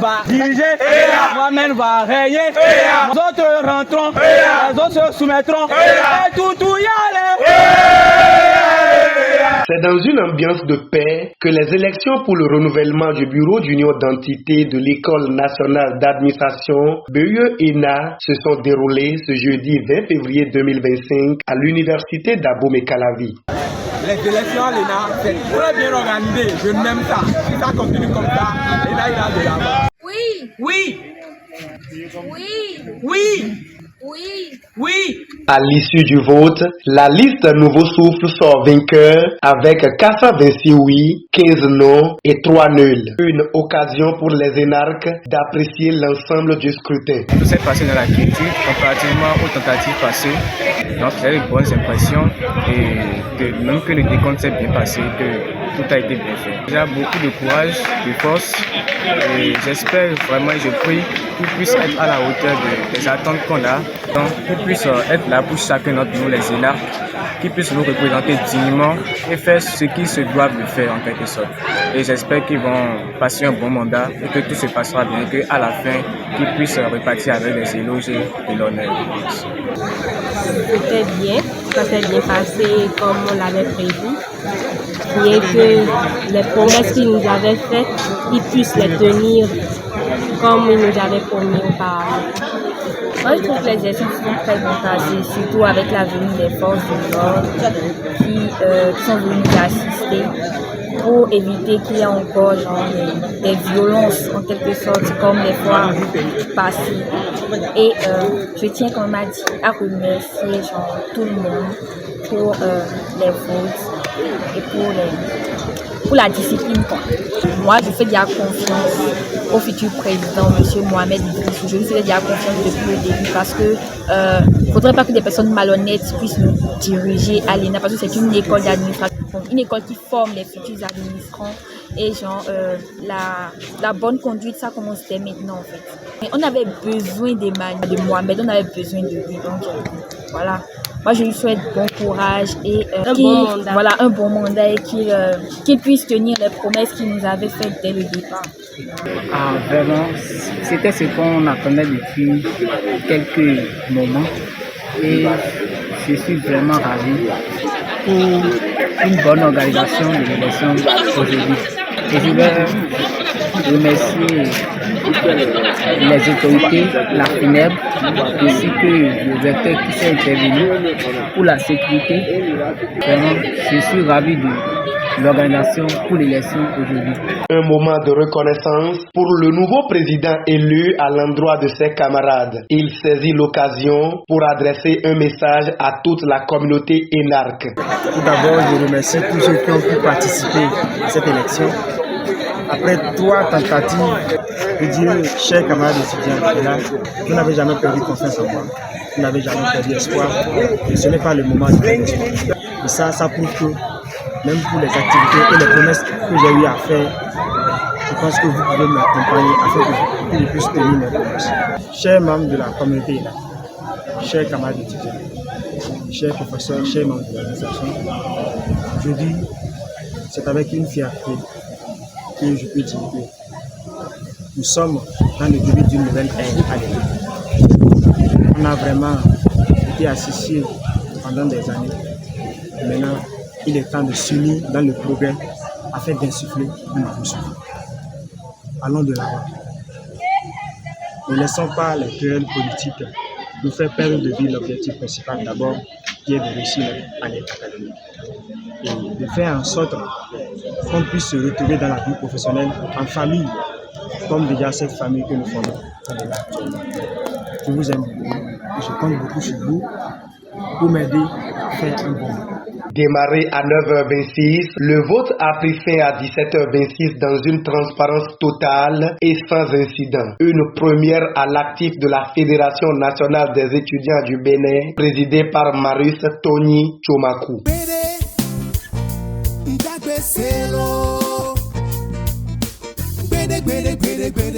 va diriger, moi-même va régner, les autres rentreront, les autres se soumettront, et tout y aller. C'est dans une ambiance de paix que les élections pour le renouvellement du bureau d'union d'entité de l'École nationale d'administration BUE-ENA se sont déroulées ce jeudi 20 février 2025 à l'université d'Abomey-Calavi. Les élections à l'ENA, c'est très bien organisé, je n'aime ça. Si ça continue comme ça, l'ENA ira de l'avant. Oui. Oui. Oui. Oui. Oui. Oui. À l'issue du vote, la liste Nouveau Souffle sort vainqueur avec Kassa Vinci oui, 15 non et 3 nuls. Une occasion pour les énarques d'apprécier l'ensemble du scrutin. Tout s'est passé dans la quiétude comparativement aux tentatives passées. Donc j'ai de bonnes impressions et même que le décompte s'est bien passé, que tout a été bien fait. J'ai beaucoup de courage, de force et j'espère vraiment et je prie qu'ils puissent être à la hauteur des attentes qu'on a. Donc qu'ils puissent être là pour chacun d'entre nous les énarques, qu'ils puissent nous représenter dignement et faire ce qu'ils se doivent de faire en quelque sorte. Et j'espère qu'ils vont passer un bon mandat et que tout se passera bien et qu'à la fin, qu'ils puissent repartir avec les éloges et l'honneur. C'était bien, ça s'est bien passé comme on l'avait prévu. Bien que les promesses qu'ils nous avaient faites, ils puissent les tenir comme ils nous avaient promis auparavant. Moi, je trouve que les élections sont très bien passées, surtout avec la venue des forces de l'ordre qui sont venues assister pour éviter qu'il y ait encore des violences en quelque sorte comme les fois passées. Et je tiens quand même à remercier tout le monde pour les votes et pour la discipline. Moi, je fais de la confiance au futur président, M. Mohamed Idrissou. Je lui fais de la confiance depuis le début parce que ne faudrait pas que des personnes malhonnêtes puissent nous diriger à l'ENA parce que c'est une école d'administration, une école qui forme les futurs administrants et la bonne conduite, ça commence dès maintenant en fait. Et on avait besoin de Mohamed, on avait besoin de lui, donc voilà. Moi, je lui souhaite bon courage et un bon mandat et qu'il puisse tenir les promesses qu'il nous avait faites dès le départ. Ah, vraiment, c'était ce qu'on attendait depuis quelques moments et je suis vraiment ravi pour une bonne organisation de l'élection aujourd'hui. Et je vais remercier les autorités, la FINEB, ainsi que le directeur qui s'est intervenu pour la sécurité. Vraiment, je suis ravi de l'organisation pour l'élection aujourd'hui. Un moment de reconnaissance pour le nouveau président élu à l'endroit de ses camarades. Il saisit l'occasion pour adresser un message à toute la communauté énarque. Tout d'abord, je remercie tous ceux qui ont pu participer à cette élection. Après 3 tentatives, je dirais, chers camarades étudiants, là, vous n'avez jamais perdu confiance en moi, vous n'avez jamais perdu espoir, et ce n'est pas le moment de faire l'espoir. Et ça prouve que, même pour les activités et les promesses que j'ai eu à faire, je pense que vous pouvez m'accompagner afin que je puisse tenir mes promesses. Chers membres de la communauté, là, chers camarades étudiants, chers professeurs, chers membres de l'organisation, aujourd'hui, c'est avec une fierté que je peux dire que nous sommes dans le début d'une nouvelle ère à l'école. On a vraiment été associés pendant des années. Maintenant, il est temps de s'unir dans le progrès afin d'insuffler une nouveau souffle. Allons de l'avant. Ne laissons pas les querelles politiques nous faire perdre de vue l'objectif principal d'abord, qui est de réussir l'année académique. Et de faire en sorte qu'on puisse se retrouver dans la vie professionnelle en famille, comme déjà cette famille que nous formons. Je vous aime beaucoup et je compte beaucoup sur vous pour m'aider à faire un bon moment. Démarré à 9h26, le vote a pris fin à 17h26 dans une transparence totale et sans incident. Une première à l'actif de la Fédération nationale des étudiants du Bénin, présidée par Marius Tony Tchomakou.